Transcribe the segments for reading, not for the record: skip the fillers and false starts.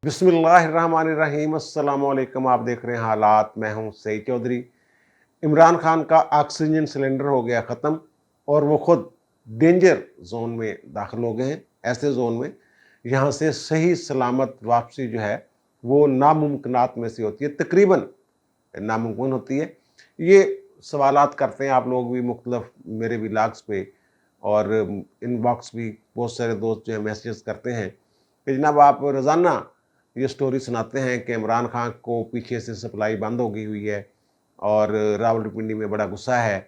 बिस्मिल्लाहिर्रहमानिर्रहीम। अस्सलाम वालेकुम। आप देख रहे हैं हालात। मैं हूं सईद चौधरी। इमरान खान का ऑक्सीजन सिलेंडर हो गया ख़त्म और वो खुद डेंजर जोन में दाखिल हो गए हैं। ऐसे जोन में यहाँ से सही सलामत वापसी जो है वो नामुमकिनात में से होती है, तकरीबन नामुमकिन होती है। ये सवालात करते हैं आप लोग भी मुख्तलिफ मेरे व्लॉग्स पे, और इनबॉक्स भी बहुत सारे दोस्त जो है मैसेज करते हैं कि जनाब आप रोज़ाना ये स्टोरी सुनाते हैं कि इमरान खान को पीछे से सप्लाई बंद हो गई हुई है और रावलपिंडी में बड़ा गुस्सा है,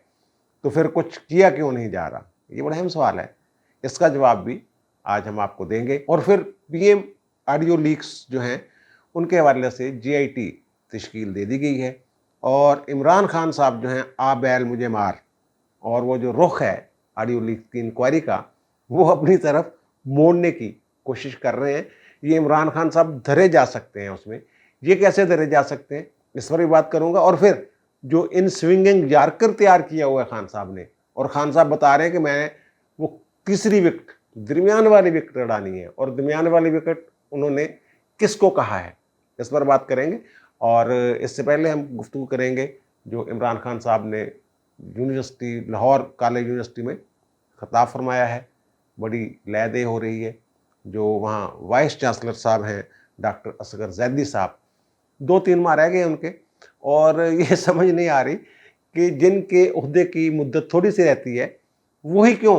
तो फिर कुछ किया क्यों नहीं जा रहा। ये बड़ा अहम सवाल है, इसका जवाब भी आज हम आपको देंगे। और फिर पीएम ऑडियो लीक्स जो हैं उनके हवाले से जीआईटी तश्कील दे दी गई है और इमरान खान साहब जो हैं आ बैल मुझे मार, और वो जो रुख है ऑडियो लीक की इंक्वायरी का वो अपनी तरफ मोड़ने की कोशिश कर रहे हैं। ये इमरान खान साहब धरे जा सकते हैं उसमें, ये कैसे धरे जा सकते हैं इस पर भी बात करूंगा। और फिर जो इन स्विंगिंग यार्कर तैयार किया हुआ है खान साहब ने, और खान साहब बता रहे हैं कि मैंने वो तीसरी विकेट दरमियान वाली विकेट उड़ानी है, और दरमियान वाली विकेट उन्होंने किसको कहा है, इस पर बात करेंगे। और इससे पहले हम गुफ्तगू करेंगे जो इमरान खान साहब ने यूनिवर्सिटी लाहौर कॉलेज यूनिवर्सिटी में खिताब फरमाया है। बड़ी लैदे हो रही है। जो वहाँ वाइस चांसलर साहब हैं डॉक्टर असगर जैदी साहब, 2-3 माह रह गए उनके, और ये समझ नहीं आ रही कि जिनके ओहदे की मुद्दत थोड़ी सी रहती है वही क्यों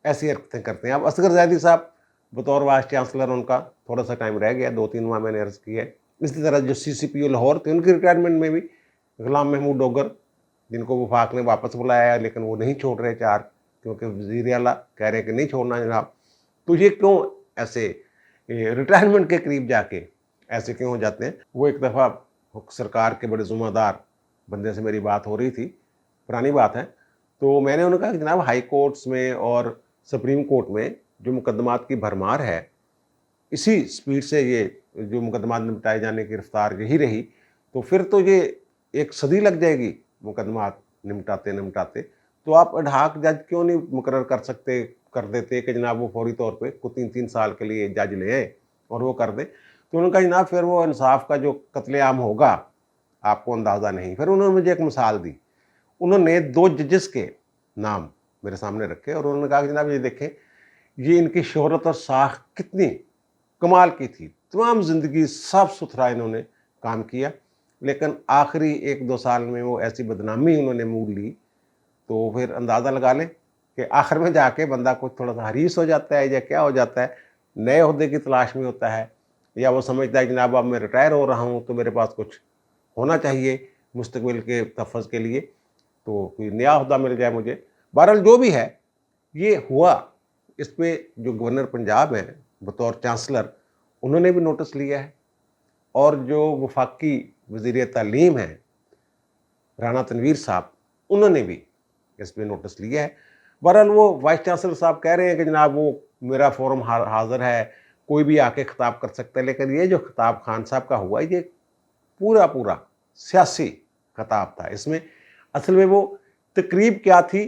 ऐसी हरकतें करते हैं। अब असगर जैदी साहब बतौर वाइस चांसलर उनका थोड़ा सा टाइम रह गया, 2-3 माह मैंने अर्ज़ की है। इसी तरह जो CCPO लाहौर थे उनकी रिटायरमेंट में भी गुलाम महमूद डोगर, जिनको वफाक ने वापस बुलाया है लेकिन वो नहीं छोड़ रहे चार, क्योंकि वज़ीर आला कह रहे हैं कि नहीं छोड़ना जनाब। तो ये क्यों ऐसे रिटायरमेंट के करीब जाके ऐसे क्यों हो जाते हैं। वो एक दफ़ा सरकार के बड़े ज़िम्मेदार बंदे से मेरी बात हो रही थी, पुरानी बात है, तो मैंने उन्हें कहा कि जनाब हाई कोर्ट्स में और सुप्रीम कोर्ट में जो मुकदमात की भरमार है, इसी स्पीड से ये जो मुकदमा निपटाए जाने की रफ्तार यही रही तो फिर तो ये एक सदी लग जाएगी मुकदमात निपटाते निपटाते। तो आप अडहाक जज क्यों नहीं मुकर्रर कर देते कि जनाब वो फौरी तौर पे को 3-3 साल के लिए जज ले आए और वो कर दे। तो उन्होंने कहा जनाब फिर वो इंसाफ का जो कत्लेआम होगा आपको अंदाज़ा नहीं। फिर उन्होंने मुझे एक मिसाल दी। उन्होंने 2 जजेस के नाम मेरे सामने रखे और उन्होंने कहा कि जनाब ये देखें, ये इनकी शोहरत और साख कितनी कमाल की थी। तमाम ज़िंदगी साफ सुथरा इन्होंने काम किया, लेकिन आखिरी 1-2 साल में वो ऐसी बदनामी उन्होंने मोल ली, तो फिर अंदाज़ा लगा लें कि आखिर में जाके बंदा कुछ थोड़ा सा हरीस हो जाता है या क्या हो जाता है, नए ओहदे की तलाश में होता है, या वो समझता है कि जनाब अब मैं रिटायर हो रहा हूँ तो मेरे पास कुछ होना चाहिए मुस्तकबिल के तहफ़्फ़ुज़ के लिए, तो कोई नया ओहदा मिल जाए मुझे। बहरहाल जो भी है ये हुआ। इस पे जो गवर्नर पंजाब हैं बतौर चांसलर, उन्होंने भी नोटिस लिया है, और जो वफाकी वज़ीर तालीम हैं राना तनवीर साहब, उन्होंने भी इस पे नोटिस लिया है। बहरहाल वो वाइस चांसलर साहब कह रहे हैं कि जनाब वो मेरा फोरम हाज़िर है, कोई भी आके खिताब कर सकता है, लेकिन ये जो खिताब खान साहब का हुआ ये पूरा पूरा सियासी खिताब था। इसमें असल में वो तकरीब क्या थी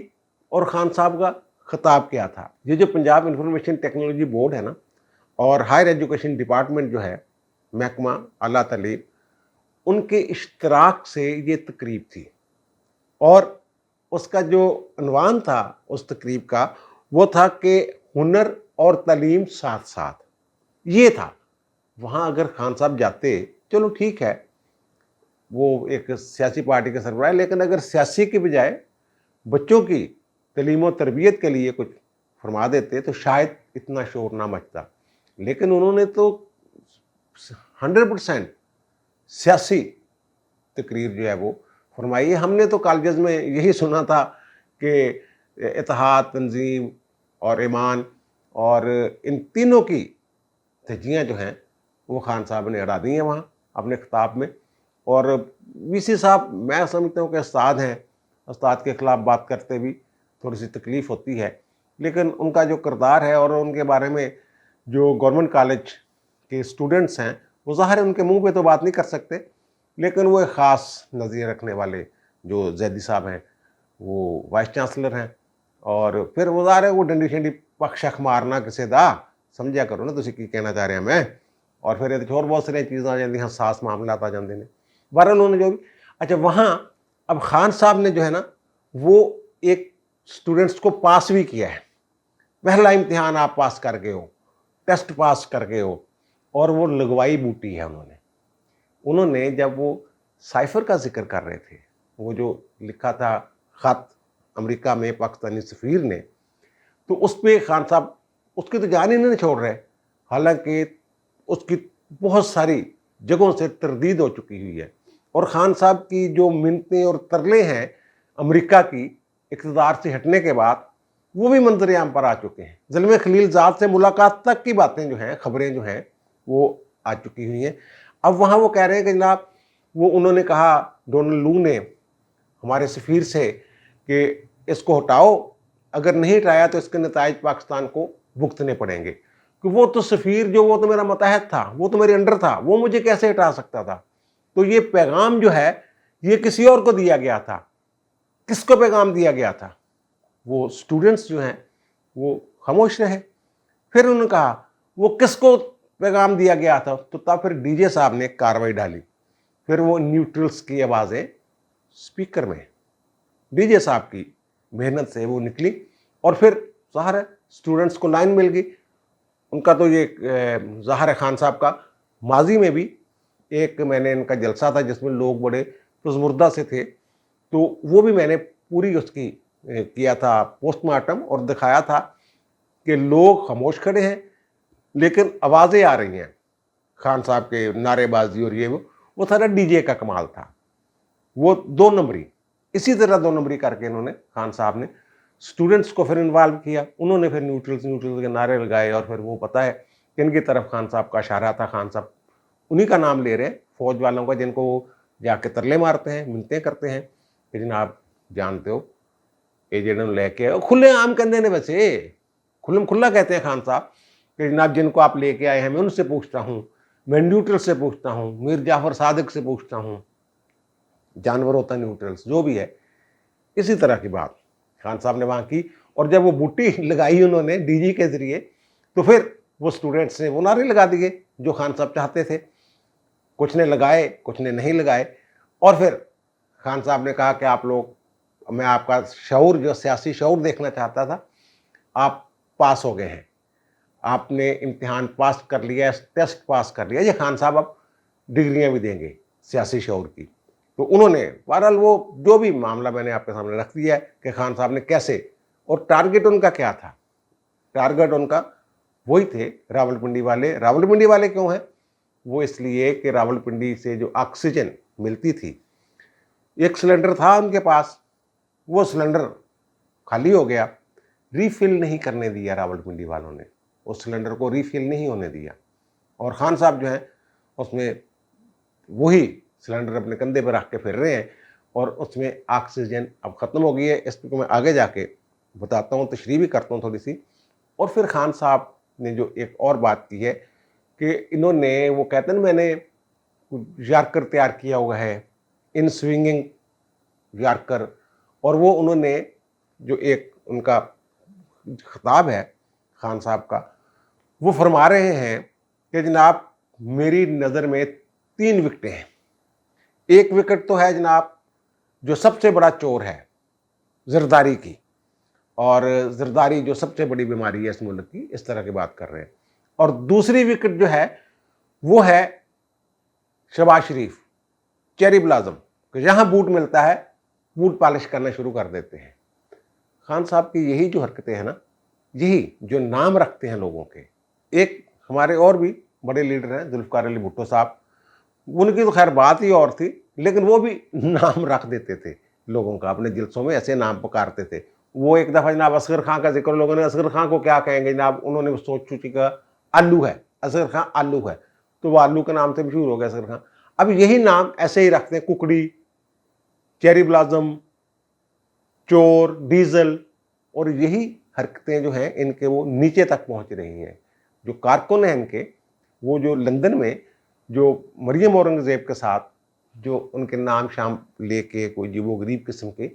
और खान साहब का खिताब क्या था। ये जो पंजाब इंफॉर्मेशन टेक्नोलॉजी बोर्ड है ना, और हायर एजुकेशन डिपार्टमेंट जो है महकमा आला तालीम, उनके इश्तराक से ये तकरीब थी, और उसका जो अनवान था उस तकरीब का वो था कि हुनर और तालीम साथ साथ, ये था। वहाँ अगर खान साहब जाते, चलो ठीक है वो एक सियासी पार्टी के सरबराह, लेकिन अगर सियासी के बजाय बच्चों की तालीम और तरबियत के लिए कुछ फरमा देते तो शायद इतना शोर ना मचता। लेकिन उन्होंने तो 100% सियासी तकरीर जो है वो फरमाई है। हमने तो कॉलेज में यही सुना था कि इत्तेहाद, तंजीम और ईमान, और इन तीनों की धज्जियाँ जो हैं वो खान साहब ने अड़ा दी हैं वहाँ अपने खिताब में। और वीसी साहब मैं समझता हूँ कि उस्ताद हैं, उस्ताद के ख़िलाफ़ बात करते भी थोड़ी सी तकलीफ़ होती है, लेकिन उनका जो किरदार है और उनके बारे में जो गवर्नमेंट कॉलेज के स्टूडेंट्स हैं वो ज़ाहिर है उनके मुंह पे तो बात नहीं कर सकते, लेकिन वो एक ख़ास नज़रिए रखने वाले जो जैदी साहब हैं वो वाइस चांसलर हैं, और फिर वो ज़ाहिर है वो डंडी शंडी पक शक मारना किसे दा समझा करो ना तुसी की कहना चाह रहे हैं मैं। और फिर होर बहुत सारी चीज़ां आ जाती, हसास मामलात आ जाते हैं। बहरहाल उन्होंने जो भी, अच्छा वहाँ अब खान साहब ने जो है ना वो एक स्टूडेंट्स को पास भी किया है। पहला इम्तिहान आप पास कर गए हो, टेस्ट पास कर गए हो, और वो लगवाई बूटी है उन्होंने जब वो साइफर का जिक्र कर रहे थे, वो जो लिखा था खत अमेरिका में पाकिस्तानी सफीर ने, तो उस पे खान साहब उसकी तो जान ही नहीं छोड़ रहे, हालांकि उसकी बहुत सारी जगहों से तरदीद हो चुकी हुई है। और खान साहब की जो मिन्नतें और तरले हैं अमेरिका की इक़्तिदार से हटने के बाद, वो भी मंजर आम पर आ चुके हैं। ज़ल्मे खलीलजाद से मुलाकात तक की बातें जो हैं, खबरें जो हैं, वो आ चुकी हुई हैं। अब वहाँ वो कह रहे हैं कि जनाब वो उन्होंने कहा, डोनाल्ड लू ने हमारे सफ़ीर से, कि इसको हटाओ, अगर नहीं हटाया तो इसके नताइज पाकिस्तान को भुगतने पड़ेंगे, कि वो तो सफ़ीर जो वो तो मेरा मतहत था, वो तो मेरे अंडर था, वो मुझे कैसे हटा सकता था। तो ये पैगाम जो है ये किसी और को दिया गया था। किसको पैगाम दिया गया था? वो स्टूडेंट्स जो हैं वो खामोश रहे। फिर उन्होंने कहा वो किसको पैगाम दिया गया था, तो तब फिर डीजे साहब ने कार्रवाई डाली। फिर वो न्यूट्रल्स की आवाज़ें स्पीकर में डीजे साहब की मेहनत से वो निकली, और फिर ज़ाहिर है स्टूडेंट्स को लाइन मिल गई। उनका तो ये ज़ाहिर है खान साहब का माजी में भी एक मैंने इनका जलसा था जिसमें लोग बड़े पुज़मुर्दा से थे, तो वो भी मैंने पूरी उसकी किया था पोस्टमार्टम, और दिखाया था कि लोग खामोश खड़े हैं लेकिन आवाज़ें आ रही हैं खान साहब के नारेबाजी और ये वो सारा डीजे का कमाल था। वो 2 नंबरी, इसी तरह 2 नंबरी करके इन्होंने खान साहब ने स्टूडेंट्स को फिर इन्वॉल्व किया। उन्होंने फिर न्यूट्रल्स के नारे लगाए, और फिर वो पता है कि इनकी तरफ खान साहब का इशारा था। खान साहब उन्हीं का नाम ले रहे हैं, फौज वालों का, जिनको वो जाके तरले मारते हैं, मिन्नतें करते हैं कि जनाब जानते हो ये जिन्होंने लेके खुले आम कहते हैं, वैसे खुल्लम खुल्ला कहते हैं खान साहब कि जनाब जिनको आप लेके आए हैं मैं उनसे पूछता हूँ, मैं न्यूट्रल से पूछता हूँ, मीर जाफर सादिक से पूछता हूँ, जानवर होता न्यूट्रल्स जो भी है। इसी तरह की बात खान साहब ने वहाँ की, और जब वो बूटी लगाई उन्होंने डीजी के ज़रिए, तो फिर वो स्टूडेंट्स ने वो नारे लगा दिए जो खान साहब चाहते थे। कुछ ने लगाए, कुछ ने नहीं लगाए, और फिर खान साहब ने कहा कि आप लोग, मैं आपका शऊर, जो सियासी शऊर देखना चाहता था, आप पास हो गए हैं, आपने इम्तिहान पास कर लिया, टेस्ट पास कर लिया, ये खान साहब अब डिग्रियां भी देंगे सियासी शऊर की। तो उन्होंने बहरहाल वो जो भी मामला मैंने आपके सामने रख दिया है कि खान साहब ने कैसे, और टारगेट उनका क्या था। टारगेट उनका वही थे रावलपिंडी वाले। रावलपिंडी वाले क्यों हैं? वो इसलिए कि रावलपिंडी से जो ऑक्सीजन मिलती थी, एक सिलेंडर था उनके पास, वो सिलेंडर खाली हो गया, रीफिल नहीं करने दिया रावलपिंडी वालों ने, उस सिलेंडर को रीफिल नहीं होने दिया, और खान साहब जो हैं उसमें वही सिलेंडर अपने कंधे पर रख के फिर रहे हैं, और उसमें ऑक्सीजन अब ख़त्म हो गई है। इस पर मैं आगे जाके बताता हूँ, तशरीह भी करता हूँ थोड़ी सी। और फिर खान साहब ने जो एक और बात की है कि इन्होंने, वो कहते हैं मैंने यार्कर तैयार किया हुआ है, इन स्विंगिंग यार्कर, और वो उन्होंने जो एक उनका खिताब है खान साहब का, वो फरमा रहे हैं कि जनाब मेरी नज़र में 3 विकेटें हैं। एक विकेट तो है जनाब जो सबसे बड़ा चोर है जरदारी की, और जरदारी जो सबसे बड़ी बीमारी है इस मुल्क की, इस तरह की बात कर रहे हैं। और दूसरी विकेट जो है वो है शहबाज शरीफ, चेरी ब्लाजम, कि जहाँ बूट मिलता है बूट पॉलिश करना शुरू कर देते हैं। खान साहब की यही जो हरकतें हैं ना, यही जो नाम रखते हैं लोगों के। एक हमारे और भी बड़े लीडर हैं जुल्फ़िकार अली भुट्टो साहब, उनकी तो खैर बात ही और थी, लेकिन वो भी नाम रख देते थे लोगों का, अपने जलसों में ऐसे नाम पुकारते थे। वो एक दफ़ा जनाब असगर खां का जिक्र, लोगों ने असगर खां को क्या कहेंगे जनाब, उन्होंने सोच सोची का आलू है, असगर खां आलू है, तो वो आलू के नाम से मशहूर हो गया असगर खां। अब यही नाम ऐसे ही रखते हैं, कुकड़ी, चेरी ब्लाजम, चोर, डीजल, और यही हरकतें जो हैं इनके वो नीचे तक पहुंच रही हैं। जो कारकुन हैं इनके, वो जो लंदन में जो मरियम औरंगज़ेब के साथ जो उनके नाम शाम लेके कोई जीवो गरीब किस्म के,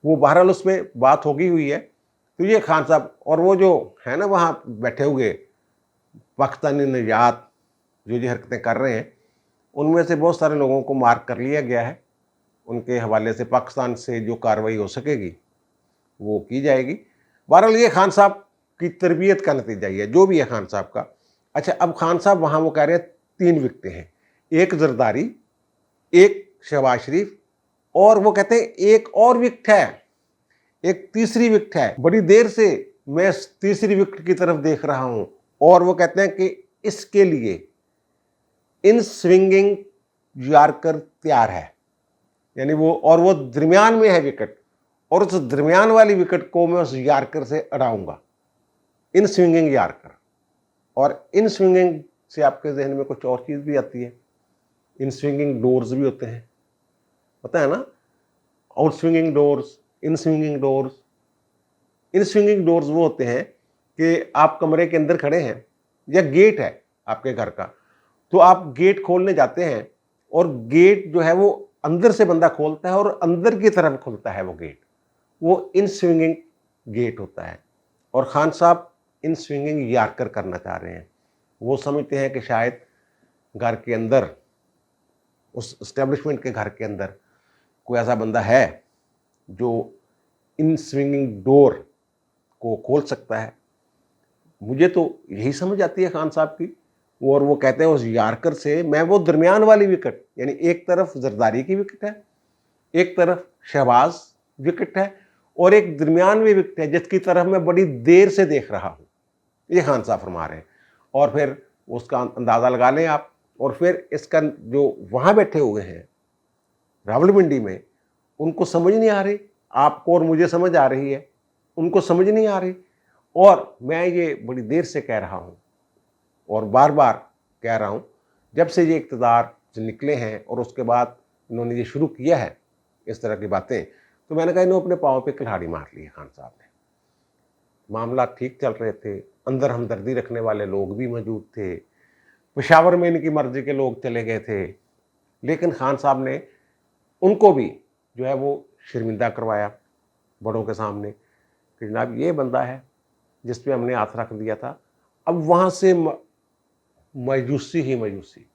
वो बहरहाल उसमें बात होगी हुई है। तो ये खान साहब और वो जो है ना वहाँ बैठे हुए पाकिस्तानी निजात जो ये हरकतें कर रहे हैं, उनमें से बहुत सारे लोगों को मार्क कर लिया गया है। उनके हवाले से पाकिस्तान से जो कार्रवाई हो सकेगी वो की जाएगी। बहरहाल ये खान साहब की तरबियत का नतीजा ही है, जो भी है खान साहब का। अच्छा, अब खान साहब वहाँ वो कह रहे हैं 3 विकटें हैं, एक जरदारी, एक शहबाज शरीफ, और वो कहते हैं एक और विकेट है, एक तीसरी विकेट है। बड़ी देर से मैं तीसरी विकेट की तरफ देख रहा हूं, और वो कहते हैं कि इसके लिए इन स्विंगिंग यॉर्कर तैयार है, यानी वो दरमियान में है विकेट, और उस दरमियान वाली विकेट को मैं उस यॉर्कर से अड़ाऊंगा, इन स्विंगिंग यॉर्कर। और इन स्विंगिंग से आपके जहन में कुछ और चीज भी आती है, इन स्विंगिंग डोर्स भी होते हैं, पता है ना, आउट स्विंगिंग डोर्स, इन स्विंगिंग डोर्स। इन स्विंगिंग डोर्स वो होते हैं कि आप कमरे के अंदर खड़े हैं या गेट है आपके घर का, तो आप गेट खोलने जाते हैं और गेट जो है वो अंदर से बंदा खोलता है और अंदर की तरफ खुलता है वो गेट, वो इन स्विंगिंग गेट होता है। और खान साहब इन स्विंगिंग यॉर्कर करना चाह रहे हैं। वो समझते हैं कि शायद घर के अंदर, उस एस्टेब्लिशमेंट के घर के अंदर कोई ऐसा बंदा है जो इन स्विंगिंग डोर को खोल सकता है। मुझे तो यही समझ आती है खान साहब की। और वो कहते हैं उस यॉर्कर से मैं वो दरमियान वाली विकेट, यानी एक तरफ जरदारी की विकेट है, एक तरफ शहबाज विकेट है, और एक दरमियान में विकेट है जिसकी तरफ मैं बड़ी देर से देख रहा हूँ, ये खान साहब फरमा रहे हैं। और फिर उसका अंदाज़ा लगा लें आप। और फिर इसका जो वहाँ बैठे हुए हैं रावलपिंडी में, उनको समझ नहीं आ रही, आपको और मुझे समझ आ रही है, उनको समझ नहीं आ रही। और मैं ये बड़ी देर से कह रहा हूँ और बार बार कह रहा हूँ, जब से ये इक़्तिदार से निकले हैं और उसके बाद इन्होंने ये शुरू किया है इस तरह की बातें, तो मैंने कहा इन्होंने अपने पाँव पे कुल्हाड़ी मार ली है खान साहब ने। मामला ठीक चल रहे थे, अंदर हमदर्दी रखने वाले लोग भी मौजूद थे, पेशावर में इनकी मर्जी के लोग चले गए थे, लेकिन खान साहब ने उनको भी जो है वो शर्मिंदा करवाया बड़ों के सामने कि जनाब ये बंदा है जिस पे हमने हाथ रख दिया था। अब वहाँ से मायूसी ही मायूसी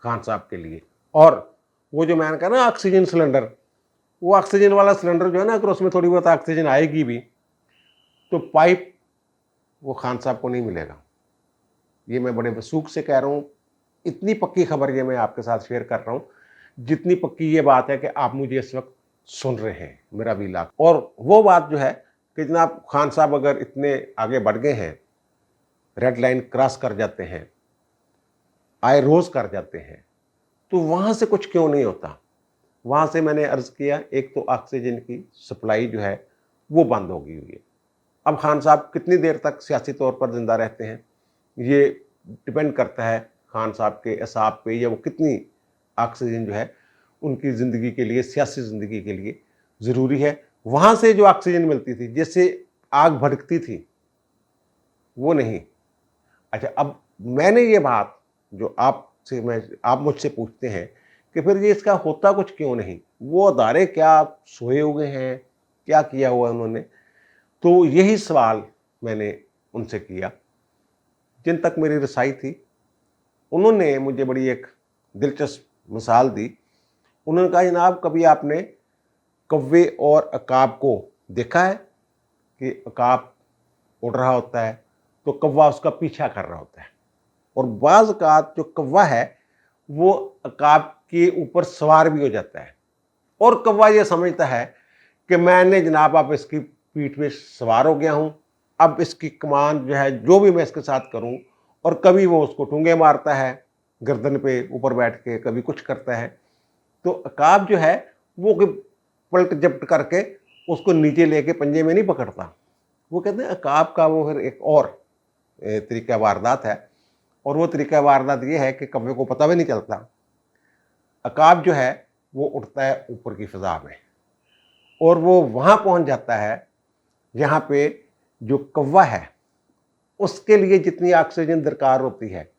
खान साहब के लिए। और वो जो मैंने कहा ना ऑक्सीजन सिलेंडर, वो ऑक्सीजन वाला सिलेंडर जो है ना, अगर उसमें थोड़ी बहुत ऑक्सीजन आएगी भी तो पाइप वो खान साहब को नहीं मिलेगा। ये मैं बड़े वसूख से कह रहा हूँ, इतनी पक्की खबर ये मैं आपके साथ शेयर कर रहा हूँ जितनी पक्की ये बात है कि आप मुझे इस वक्त सुन रहे हैं, मेरा वीलाग। और वो बात जो है कि जनाब खान साहब अगर इतने आगे बढ़ गए हैं, रेड लाइन क्रॉस कर जाते हैं, आए रोज कर जाते हैं, तो वहाँ से कुछ क्यों नहीं होता। वहाँ से मैंने अर्ज़ किया, एक तो ऑक्सीजन की सप्लाई जो है वो बंद हो गई हुई है। अब खान साहब कितनी देर तक सियासी तौर पर ज़िंदा रहते हैं ये डिपेंड करता है खान साहब के असाब पे, या वो कितनी ऑक्सीजन जो है उनकी ज़िंदगी के लिए, सियासी ज़िंदगी के लिए ज़रूरी है। वहाँ से जो ऑक्सीजन मिलती थी, जैसे आग भड़कती थी, वो नहीं। अच्छा, अब मैंने ये बात जो आप मुझसे पूछते हैं कि फिर ये इसका होता कुछ क्यों नहीं, वो अदारे क्या सोए हुए हैं, क्या किया हुआ उन्होंने, तो यही सवाल मैंने उनसे किया। जिन तक मेरी रसाई थी उन्होंने मुझे बड़ी एक दिलचस्प मिसाल दी। उन्होंने कहा जनाब कभी आपने कौवे और अकाब को देखा है कि अकाब उड़ रहा होता है तो कौवा उसका पीछा कर रहा होता है, और बाज़ औक़ात जो कौवा है वो अकाब के ऊपर सवार भी हो जाता है, और कौवा ये समझता है कि मैंने जनाब अब इसकी पीठ पे सवार हो गया हूँ, अब इसकी कमान जो है जो भी मैं इसके साथ करूँ। और कभी वो उसको ठूंगे मारता है गर्दन पे ऊपर बैठ के, कभी कुछ करता है। तो अकाब जो है वो पलट झपट करके उसको नीचे लेके पंजे में नहीं पकड़ता। वो कहते हैं अकाब का वो फिर एक और तरीका वारदात है, और वो तरीका वारदात ये है कि कौवे को पता भी नहीं चलता। अकाब जो है वो उड़ता है ऊपर की फ़ज़ा में, और वो वहाँ पहुँच जाता है जहाँ पे जो कौवा है उसके लिए जितनी ऑक्सीजन दरकार होती है।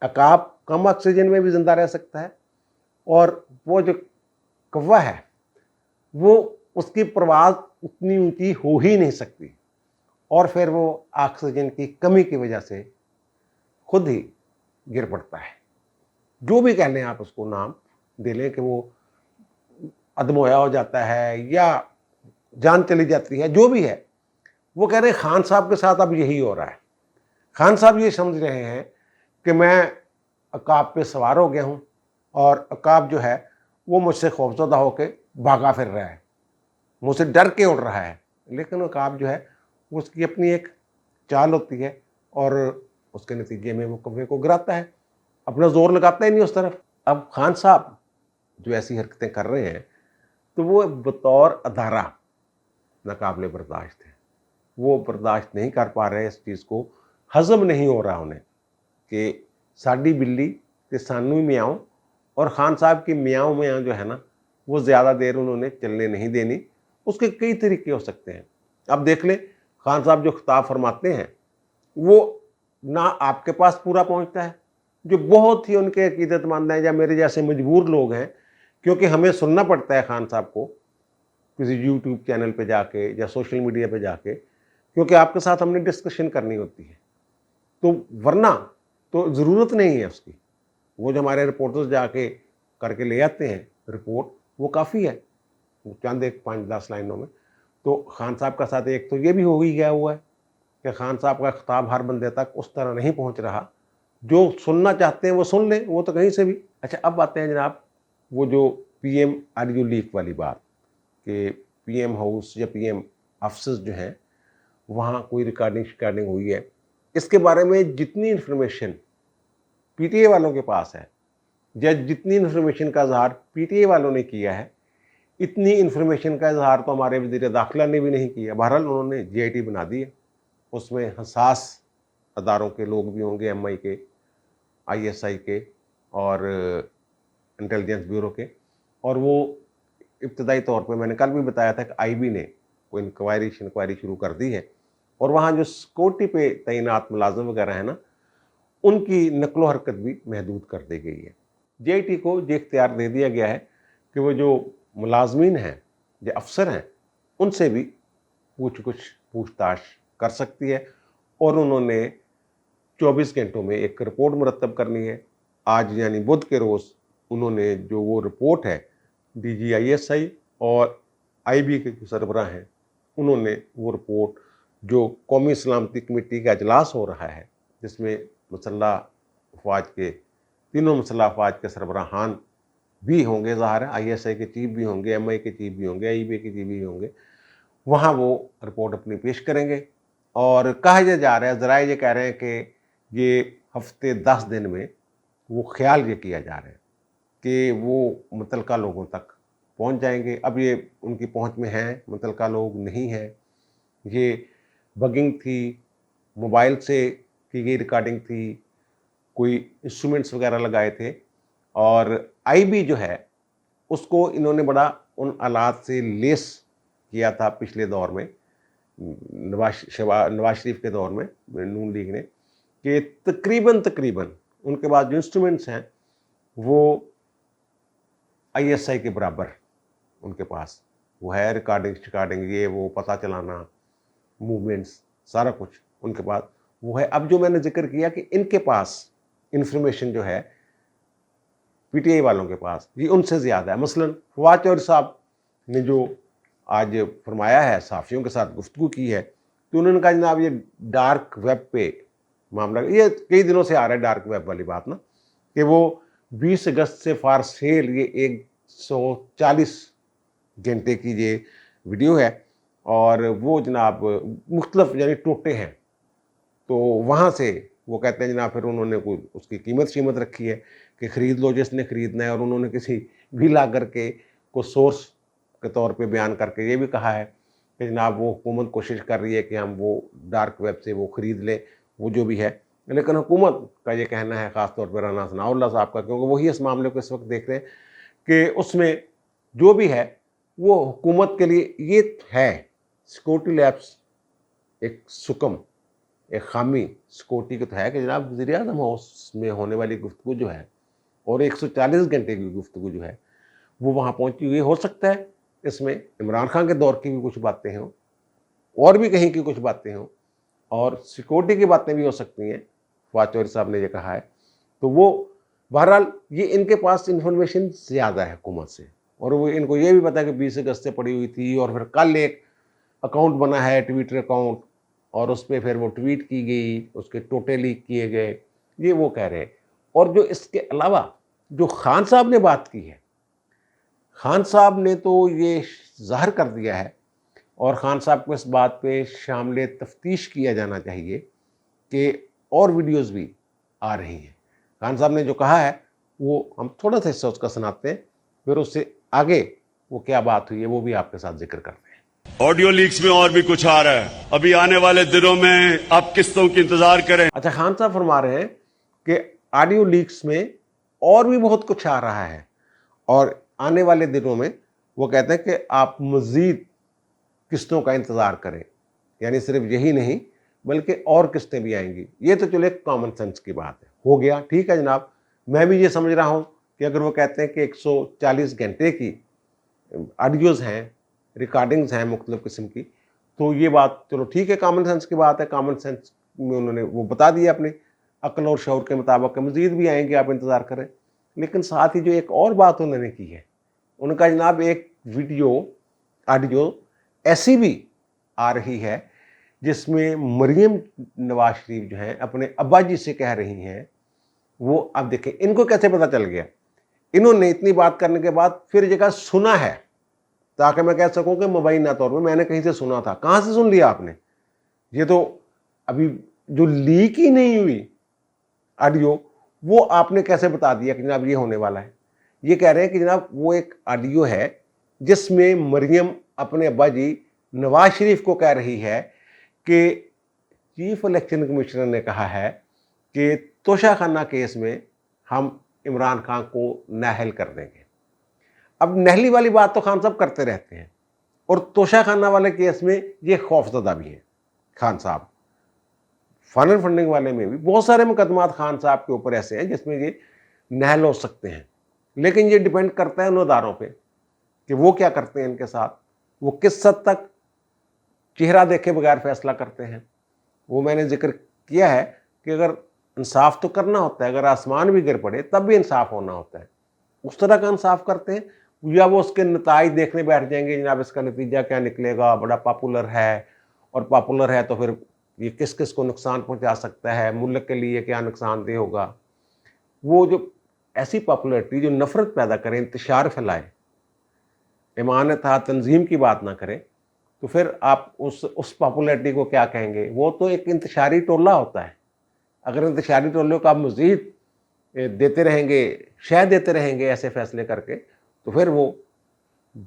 अकाब कम ऑक्सीजन में भी ज़िंदा रह सकता है, और वो जो कौवा है वो उसकी परवाज़ उतनी ऊंची हो ही नहीं सकती, और फिर वो ऑक्सीजन की कमी की वजह से खुद ही गिर पड़ता है। جو بھی کہہ لیں آپ اس کو نام دے لیں کہ وہ ادمویا ہو جاتا ہے یا جان چلی جاتی ہے، جو بھی ہے، وہ کہہ رہے ہیں خان صاحب کے ساتھ اب یہی ہو رہا ہے۔ خان صاحب یہ سمجھ رہے ہیں کہ میں عقاب پہ سوار ہو گیا ہوں اور عقاب جو ہے وہ مجھ سے خوفزدہ ہو کے بھاگا پھر رہا ہے، مجھ سے ڈر کے اڑ رہا ہے، لیکن عقاب جو ہے وہ اس کی اپنی ایک چال ہوتی ہے اور اس کے نتیجے میں وہ کوے کو گراتا ہے، اپنا زور لگاتا ہی نہیں اس طرف۔ اب خان صاحب جو ایسی حرکتیں کر رہے ہیں تو وہ بطور ادارہ ناقابل برداشت ہے، وہ برداشت نہیں کر پا رہے، اس چیز کو ہضم نہیں ہو رہا انہیں کہ ساڈی بلی تے سانو ہی میاؤں، اور خان صاحب کی میاؤں میاں جو ہے نا وہ زیادہ دیر انہوں نے چلنے نہیں دینی۔ اس کے کئی طریقے ہو سکتے ہیں۔ اب دیکھ لیں خان صاحب جو خطاب فرماتے ہیں وہ نہ آپ کے پاس پورا پہنچتا ہے، جو بہت ہی ان کے عقیدت مند ہیں یا میرے جیسے مجبور لوگ ہیں، کیونکہ ہمیں سننا پڑتا ہے خان صاحب کو کسی یوٹیوب چینل پہ جا کے یا سوشل میڈیا پہ جا کے، کیونکہ آپ کے ساتھ ہم نے ڈسکشن کرنی ہوتی ہے، تو ورنہ تو ضرورت نہیں ہے اس کی۔ وہ جو ہمارے رپورٹرز جا کے کر کے لے آتے ہیں رپورٹ، وہ کافی ہے چند ایک 5-10 لائنوں میں۔ تو خان صاحب کا ساتھ ایک تو یہ بھی ہو ہی گیا ہوا ہے کہ خان صاحب کا خطاب ہر بندے تک اس طرح نہیں پہنچ رہا، جو سننا چاہتے ہیں وہ سن لیں، وہ تو کہیں سے بھی۔ اچھا اب آتے ہیں جناب وہ جو پی ایم آڈیو لیک والی بات، کہ پی ایم ہاؤس یا پی ایم آفسز جو ہیں وہاں کوئی ریکارڈنگ ہوئی ہے، اس کے بارے میں جتنی انفارمیشن پی ٹی اے والوں کے پاس ہے یا جتنی انفارمیشن کا اظہار پی ٹی اے والوں نے کیا ہے، اتنی انفارمیشن کا اظہار تو ہمارے وزیر داخلہ نے بھی نہیں کیا۔ بہرحال انہوں نے جی آئی ٹی بنا دی ہے، اس میں حساس اداروں کے لوگ بھی ہوں گے، ایم آئی کے، آئی ایس آئی کے اور انٹیلیجنس بیورو کے، اور وہ ابتدائی طور پہ میں نے کل بھی بتایا تھا کہ آئی بی نے کوئی انکوائری شروع کر دی ہے، اور وہاں جو سیکورٹی پہ تعینات ملازم وغیرہ ہیں نا ان کی نقل و حرکت بھی محدود کر دی گئی ہے۔ جے آئی ٹی کو یہ اختیار دے دیا گیا ہے کہ وہ جو ملازمین ہیں یا افسر ہیں ان سے بھی پوچھ تاچھ کر سکتی ہے، اور انہوں نے 24 گھنٹوں میں ایک رپورٹ مرتب کرنی ہے۔ آج یعنی بدھ کے روز انہوں نے جو وہ رپورٹ ہے D G I S I اور آئی بی کے سربراہ ہیں انہوں نے وہ رپورٹ جو قومی سلامتی کمیٹی کا اجلاس ہو رہا ہے جس میں مسلح افواج کے تینوں مسلح افواج کے سربراہان بھی ہوں گے، ظاہر ہے آئی ایس آئی کے چیف بھی ہوں گے، ایم آئی کے چیف بھی ہوں گے، آئی بی کے چیف بھی ہوں گے، وہاں وہ رپورٹ اپنی پیش کریں گے۔ اور کہا یہ جا رہا ہے، ذرائع یہ کہہ رہے ہیں کہ یہ ہفتے 10 دن میں وہ خیال یہ کیا جا رہا ہے کہ وہ متعلقہ لوگوں تک پہنچ جائیں گے۔ اب یہ ان کی پہنچ میں ہیں، متعلقہ لوگ نہیں ہیں، یہ بگنگ تھی، موبائل سے کی گئی ریکارڈنگ تھی، کوئی انسٹرومنٹس وغیرہ لگائے تھے، اور آئی بی جو ہے اس کو انہوں نے بڑا ان آلات سے لیس کیا تھا پچھلے دور میں، نواز شریف کے دور میں نون لیگ نے، کہ تقریباً ان کے پاس جو انسٹرومنٹس ہیں وہ آئی ایس آئی کے برابر ان کے پاس وہ ہے، ریکارڈنگ یہ وہ پتہ چلانا، موومنٹس، سارا کچھ ان کے پاس وہ ہے۔ اب جو میں نے ذکر کیا کہ ان کے پاس انفارمیشن جو ہے پی ٹی آئی والوں کے پاس یہ ان سے زیادہ ہے۔ مثلاً فواد چودھری صاحب نے جو آج فرمایا ہے، صحافیوں کے ساتھ گفتگو کی ہے، تو انہوں نے کہا جناب یہ ڈارک ویب پہ معاملہ، یہ کئی دنوں سے آ رہا ہے ڈارک ویب والی بات نا، کہ وہ 20 اگست سے فار سیل یہ 140 گھنٹے کی یہ ویڈیو ہے، اور وہ جناب مختلف یعنی ٹوٹے ہیں، تو وہاں سے وہ کہتے ہیں جناب پھر انہوں نے کوئی اس کی قیمت رکھی ہے کہ خرید لو جس نے خریدنا ہے، اور انہوں نے کسی بھی لا کر کے کو سورس کے طور پہ بیان کر کے یہ بھی کہا ہے کہ جناب وہ حکومت کوشش کر رہی ہے کہ ہم وہ ڈارک ویب سے وہ خرید لیں، وہ جو بھی ہے، لیکن حکومت کا یہ کہنا ہے، خاص طور پہ رانا ثناء اللہ صاحب کا، کیونکہ وہی اس معاملے کو اس وقت دیکھ رہے ہیں کہ اس میں جو بھی ہے وہ حکومت کے لیے یہ ہے سیکورٹی لیبس ایک سکم، ایک خامی سیکورٹی کا تو ہے کہ جناب وزیر اعظم ہاؤس میں ہونے والی گفتگو جو ہے اور 140 گھنٹے کی گفتگو جو ہے وہ وہاں پہنچی ہوئی ہو سکتا ہے اس میں عمران خان کے دور کی بھی کچھ باتیں ہوں اور بھی کہیں کی کچھ باتیں ہوں اور سیکورٹی کی باتیں بھی ہو سکتی ہیں، فواد چودھری صاحب نے یہ کہا ہے، تو وہ बहरहाल ये इनके पास इन्फॉर्मेशन ज़्यादा है हुकूमत से, और वो इनको ये भी पता है कि 20 अगस्त से पड़ी हुई थी, और फिर कल एक अकाउंट बना है ट्विटर अकाउंट, और उस पर फिर वो ट्वीट की गई, उसके टोटे लीक किए गए, ये वो कह रहे हैं। और जो इसके अलावा जो खान साहब ने बात की है, खान साहब ने तो ये ज़ाहिर कर दिया है, और खान साहब को इस बात पे शामिल तफ्तीश किया जाना चाहिए कि और वीडियोस भी आ रही हैं। खान साहब ने जो कहा है वो हम थोड़ा सा हिस्सा उसका सुनाते हैं, फिर उससे आगे वो क्या बात हुई है वो भी आपके साथ जिक्र करते हैं। ऑडियो लीक्स में और भी कुछ आ रहा है, अभी आने वाले दिनों में आप किस्तों की इंतजार करें। अच्छा, खान साहब फरमा रहे हैं कि ऑडियो लीक्स में और भी बहुत कुछ आ रहा है, और आने वाले दिनों में वो कहते हैं कि आप मज़ीद किस्तों का इंतज़ार करें, यानी सिर्फ यही नहीं बल्कि और किस्तें भी आएंगी। ये तो चलो एक कॉमन सेंस की बात है, हो गया, ठीक है जनाब। मैं भी ये समझ रहा हूँ कि अगर वो कहते हैं कि 140 घंटे की ऑडियोज़ हैं, रिकॉर्डिंग्स हैं मुख्तलिफ़ किस्म की, तो ये बात चलो ठीक है, कॉमन सेंस की बात है। कॉमन सेंस में उन्होंने वो बता दिया अपनी अक्ल और शऊर के मुताबिक, मज़ीद भी आएंगे, आप इंतज़ार करें। लेकिन साथ ही जो एक और बात उन्होंने की है, उनका जनाब एक वीडियो ऑडियो ऐसी भी आ रही है जिसमें मरियम नवाज शरीफ जो हैं अपने अब्बा जी से कह रही हैं, वो अब देखें इनको कैसे पता चल गया। इन्होंने इतनी बात करने के बाद फिर जगह सुना है, ताकि मैं कह सकूं कि मुबैना तौर पर मैंने कहीं से सुना था। कहाँ से सुन लिया आपने? ये तो अभी जो लीक ही नहीं हुई ऑडियो, वो आपने कैसे बता दिया कि जनाब ये होने वाला है? ये कह रहे हैं कि जनाब वो एक ऑडियो है जिसमें मरियम अपने अब्बा जी नवाज शरीफ को कह रही है कि चीफ इलेक्शन कमिश्नर ने कहा है कि तोशाखाना केस में हम इमरान खान को नाअहल कर देंगे। अब नहली वाली बात तो खान साहब करते रहते हैं, और तोशाखाना वाले केस में ये खौफजदा भी हैं खान साहब। फन एंड फंडिंग वाले में भी बहुत सारे मुकदमात खान साहब के ऊपर ऐसे हैं जिसमें ये नाअहल हो सकते हैं, लेकिन ये डिपेंड करता है उन अदारों पे कि वो क्या करते हैं इनके साथ, वो किस हद तक चेहरा देखे बगैर फैसला करते हैं। वो मैंने जिक्र किया है कि अगर इंसाफ तो करना होता है, अगर आसमान भी गिर पड़े तब भी इंसाफ होना होता है, उस तरह का इंसाफ करते हैं, या वो उसके नताइज देखने बैठ जाएंगे, जनाब इसका नतीजा क्या निकलेगा, बड़ा पॉपुलर है, और पॉपुलर है तो फिर ये किस किस को नुकसान पहुंचा सकता है, मुल्क के लिए क्या नुकसानदेह होगा। वो जो ऐसी पॉपुलरिटी जो नफरत पैदा करे, इंतशार फैलाए, इमानत तंजीम की बात ना करें, तो फिर आप उस पॉपुलरिटी को क्या कहेंगे? वो तो एक इंतशारी टोला होता है। अगर इंतशारी टोले को आप मज़ीद देते रहेंगे, शह देते रहेंगे ऐसे फैसले करके, तो फिर वो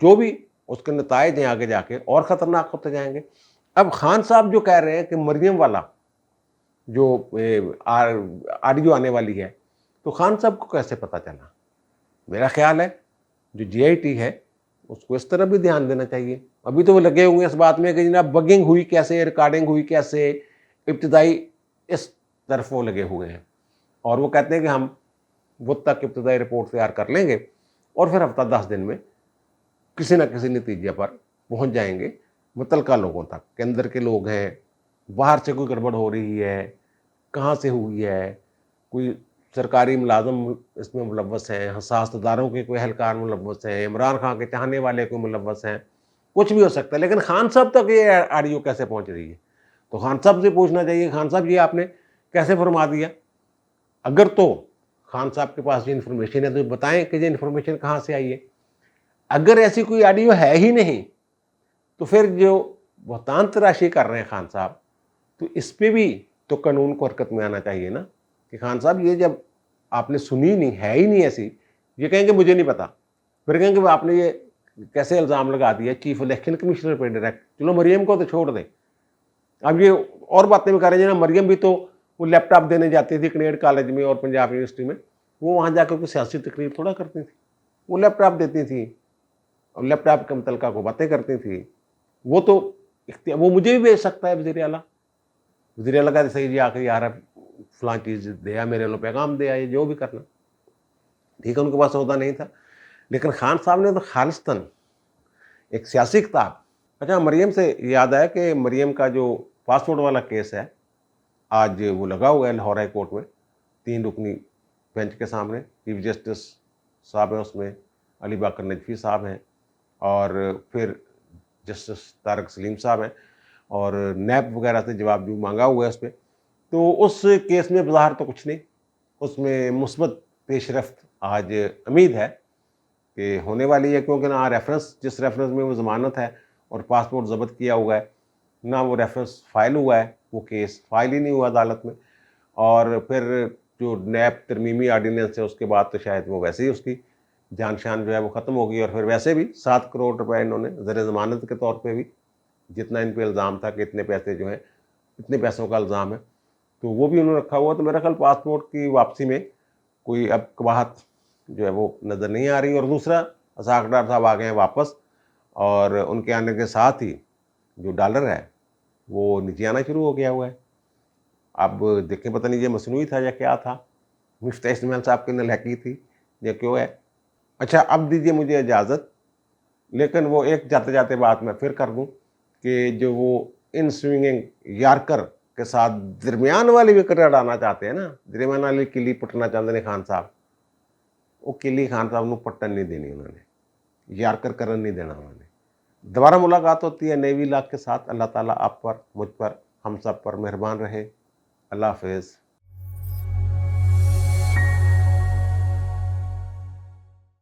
जो भी उसके नताइज हैं आगे जाके और ख़तरनाक होते जाएंगे। अब खान साहब जो कह रहे हैं कि मरियम वाला जो ऑडियो आने वाली है, तो खान साहब को कैसे पता चला? मेरा ख्याल है जो GIT है उसको इस तरह भी ध्यान देना चाहिए। अभी तो वो लगे हुए इस बात में कि जनाब बगिंग हुई कैसे, रिकॉर्डिंग हुई कैसे, इब्तिदाई इस तरफ वो लगे हुए हैं, और वो कहते हैं कि हम वो तक इब्तिदाई रिपोर्ट तैयार कर लेंगे और फिर हफ्ता 10 दिन में किसी न किसी नतीजे पर पहुंच जाएंगे मुतलका लोगों तक, के अंदर के लोग हैं, बाहर से कोई गड़बड़ हो रही है, कहाँ से हुई है, कोई सरकारी मुलाजम इसमें मुलव्वस हैं, हसास इदारों के कोई एहलकार मुलव्वस हैं, इमरान खान के चाहने वाले कोई मुलव्वस हैं, कुछ भी हो सकता है। लेकिन खान साहब तक ये ऑडियो कैसे पहुंच रही है? तो खान साहब से पूछना चाहिए, खान साहब ये आपने कैसे फरमा दिया? अगर तो खान साहब के पास ये इन्फॉर्मेशन है तो बताएं कि ये इन्फॉर्मेशन कहाँ से आई है। अगर ऐसी कोई ऑडियो है ही नहीं तो फिर जो बहुतान तराशी कर रहे हैं खान साहब, तो इस पर भी तो कानून को हरकत में आना चाहिए ना, कि खान साहब ये जब आपने सुनी नहीं, है ही नहीं ऐसी, ये कहेंगे मुझे नहीं पता, फिर कहेंगे आपने ये कैसे इल्ज़ाम लगा दिया चीफ इलेक्शन कमिश्नर पर डायरेक्ट। चलो मरियम को तो छोड़ दें, अब ये और बातें भी कर रहे हैं ना, मरियम भी तो वो लैपटॉप देने जाती थी कनेड कॉलेज में और पंजाब यूनिवर्सिटी में, वो वहाँ जाकर कोई सियासी तकरीर थोड़ा करती थी, वो लैपटॉप देती थी और लैपटॉप के मुतलका को बातें करती थी। वो तो वो मुझे भी भेज सकता है वज़ीर आला, वज़ीर आला का सही जी आकर यार फलां चीज़ दिया, मेरे लो पैगाम दिया, ये जो भी करना ठीक है, उनके पास सौदा नहीं था। लेकिन खान साहब ने तो खालिस्तन एक सियासी किताब। अच्छा, मरियम से याद आया कि मरियम का जो पासपोर्ट वाला केस है आज वो लगा हुआ है लाहौर हाई कोर्ट में, 3 रुकनी بینچ کے سامنے. چیف جسٹس صاحب ہیں اس میں, علی باقر نجفی صاحب ہیں, اور پھر جسٹس طارق سلیم صاحب ہیں, اور نیب وغیرہ سے جواب جو مانگا ہوا ہے اس پہ. تو اس کیس میں بظاہر تو کچھ نہیں, اس میں مثبت پیش رفت آج امید ہے کہ ہونے والی ہے, کیونکہ نہ ریفرنس, جس ریفرنس میں وہ ضمانت ہے اور پاسپورٹ ضبط کیا ہوا ہے, نہ وہ ریفرنس فائل ہوا ہے, وہ کیس فائل ہی نہیں ہوا عدالت میں. اور پھر جو نیب ترمیمی آرڈیننس ہے اس کے بعد تو شاید وہ ویسے ہی اس کی جان شان جو ہے وہ ختم ہوگی, اور پھر ویسے بھی 7 کروڑ روپے انہوں نے زر ضمانت کے طور پہ بھی, جتنا ان پہ الزام تھا کہ اتنے پیسے جو ہیں, اتنے پیسوں کا الزام ہے, تو وہ بھی انہوں نے رکھا ہوا. تو میرا خیال پاسپورٹ کی واپسی میں کوئی اب قباحت جو ہے وہ نظر نہیں آ رہی. اور دوسرا, اسحاق ڈار صاحب آ گئے ہیں واپس, اور ان کے آنے کے ساتھ ہی جو ڈالر ہے وہ نیچے آنا شروع ہو گیا ہوا ہے. اب دیکھیں, پتہ نہیں یہ مصنوعی تھا یا کیا تھا, مفتاح اسماعیل صاحب کی نلحقی تھی یا کیوں ہے. اچھا, اب دیجیے مجھے اجازت, لیکن وہ ایک جاتے جاتے بات میں پھر کر دوں کہ جو وہ ان سوئنگنگ یارکر کے ساتھ درمیان والی وکٹ اڑانا چاہتے ہیں نا, درمیان والی کلی پٹنا چاہتے ہیں خان صاحب, وہ کلی خان صاحب نے پٹن نہیں دینی, انہوں نے یارکر کرن نہیں دینا انہوں نے. دوبارہ ملاقات ہوتی ہے نئی لاکھ کے ساتھ. اللہ تعالیٰ آپ پر, مجھ پر, ہم سب پر مہربان رہے. اللہ حافظ.